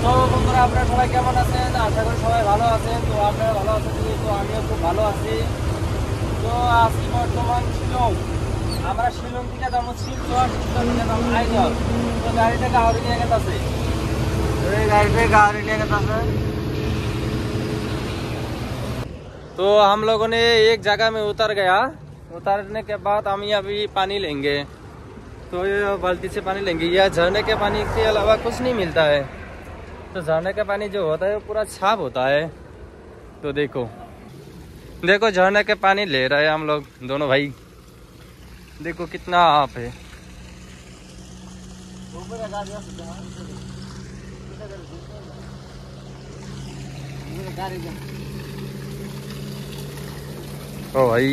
তো বন্ধুরা আপনারা সবাই কেমন আছেন? আশা করি সবাই ভালো আছেন। তো আপনারা ভালো আছেন, তো আমিও খুব ভালো আছি। তো আজকে বর্তমান শিলং, আমরা শিলং থেকে যাবো শিলচর, শিলচর থেকে যাবো আইজল। तो गाड़ी से गाड़ी लेके तसे तो हम लोगों ने एक जगह में उतर गया। उतरने के बाद हम अभी पानी लेंगे। तो ये बाल्टी से पानी लेंगे। यह झरने के पानी के अलावा कुछ नहीं मिलता है। तो झरने का पानी जो होता है वो पूरा साफ होता है। तो देखो देखो झरने के पानी ले रहे हैं हम लोग दोनों भाई। देखो कितना आप है। ओ भाई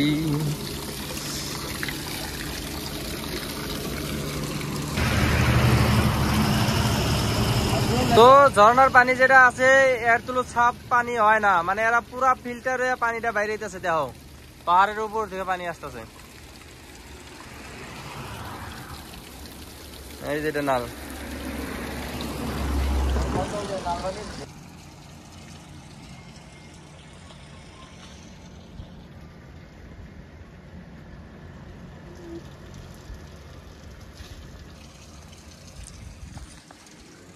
তো ঝর্ণার পানি যেটা আছে এর তুলো সাফ পানি হয় না, মানে এরা পুরা ফিল্টারে পানিটা বাইরে হইতেছে। দেখো পাহাড়ের উপর থেকে পানি আসতেছে, এই যেটা নাল।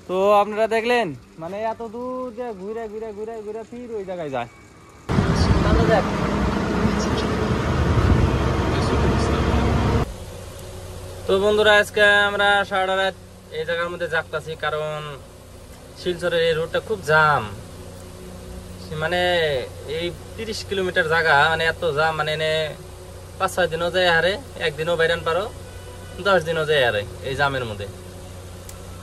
তো আপনারা দেখলেন, মানে এত দূর যে ঘুরে ঘুরে ঘুরে ঘুরে ফির ওই জায়গায় যায়। তো বন্ধুরা আজকে আমরা সারা রাত এই জায়গার মধ্যে জাগতাছি, কারণ শিলচরের এই রোডটা খুব জাম। মানে এই 30 কিলোমিটার জায়গা, মানে এত জাম, মানে এনে 5-6 দিনও যায় হারে, একদিনও বাইরান পারো, 10 দিনও যায় হারে এই জামের মধ্যে।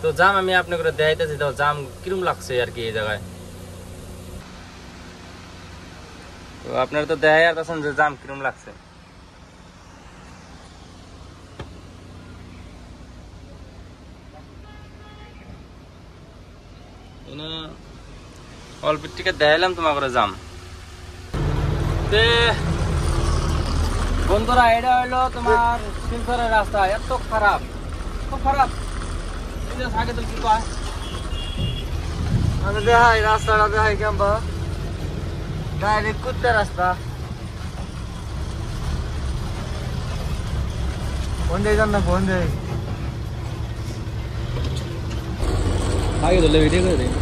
তো জাম আমি আপনাকে দেখাইতেছি, তো জাম কিরম লাগছে আর কি এই জায়গায়। তো আপনারা তো দেখাই আর পাচ্ছেন যে জাম কিরম লাগছে। অল্প টিকে দেখাইলাম তোমার করে জাম। বন্ধুরা এটা হইলো তোমার শিলচরের রাস্তা, এত খারাপ, খুব খারাপ। আগে তো কি কয় দেখাই রাস্তাটা, দেখাই কেমন ডাইরেক্ট কুত্তে রাস্তা। ফোন দেয় না, ফোন দেয় আগে ধরলে ভিডিও করে দেয়।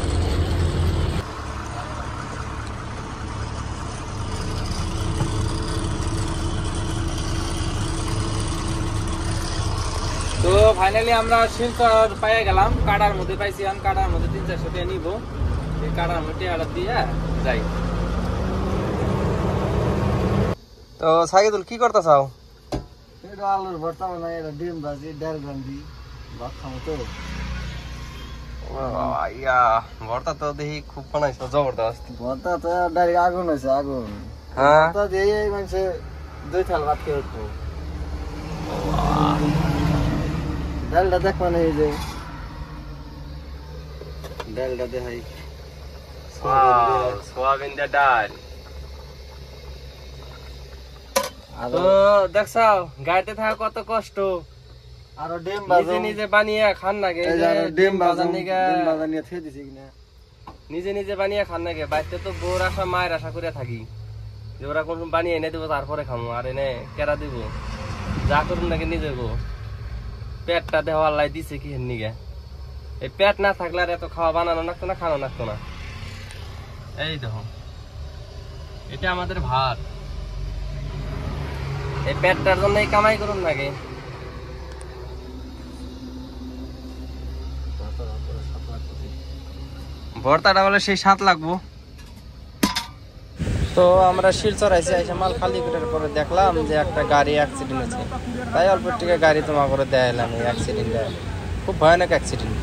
তো ফাইনালি আমরা শিলচর পাইয়ে গেলাম। কাটার মধ্যে পাইছি, আমি কাটার মধ্যে 300-400 টাকা নিব। এই কাটার মধ্যে আড়া দিয়ে যাই। তো সাইদুল কি করতে চাও? এটা আলুর ভর্তা বানাই, এটা ডিম ভাজি, ডাল গান্ধি ভাত খাবো। তো ভর্তা তো দেখি খুব বানাইছো, জবরদস্ত ভর্তা তো ডাইরেক্ট আগুন হয়েছে, আগুন। হ্যাঁ ভর্তা দিয়ে মানুষে 2 থাল ভাত খেয়ে উঠবো। ডালটা দেখ, মানে এই যে ডালটা দেখাই, সোয়াবিন দিয়ে ডাল। তো দেখছাও গাড়িতে থাকা কত কষ্ট। আরো ডিম নিজে নিজে বানিয়ে খান নাগে, ডিম বানিয়ে খেয়ে দিছি কিনা, নিজে নিজে বানিয়ে খান নাগে। বাড়িতে তো বউর আশা মায়ের আশা করে থাকি যে ওরা কোন বানিয়ে এনে দেবো, তারপরে খামো। আর এনে কেরা দিব, যা করুন নাকি নিজে গো। পেটটা দেওয়া আল্লাহ দিছে কি নিগে, এই পেট না থাকলে আর এত খাওয়া বানানো লাগতো না, খানো লাগতো না। এই দেখো এটা আমাদের ভাত, এই পেটটার জন্য কামাই করুন নাকি। ভর্তাটা বলে সেই 7 লাগবো। তো আমরা শিলচর আইসি, আইসা মাল খালি করার পরে দেখলাম যে একটা গাড়ি অ্যাক্সিডেন্ট হয়েছে। তাই অল্প টিকে গাড়ি তোমার করে দেখাইলাম। এই অ্যাক্সিডেন্টটা খুব ভয়ানক অ্যাক্সিডেন্ট।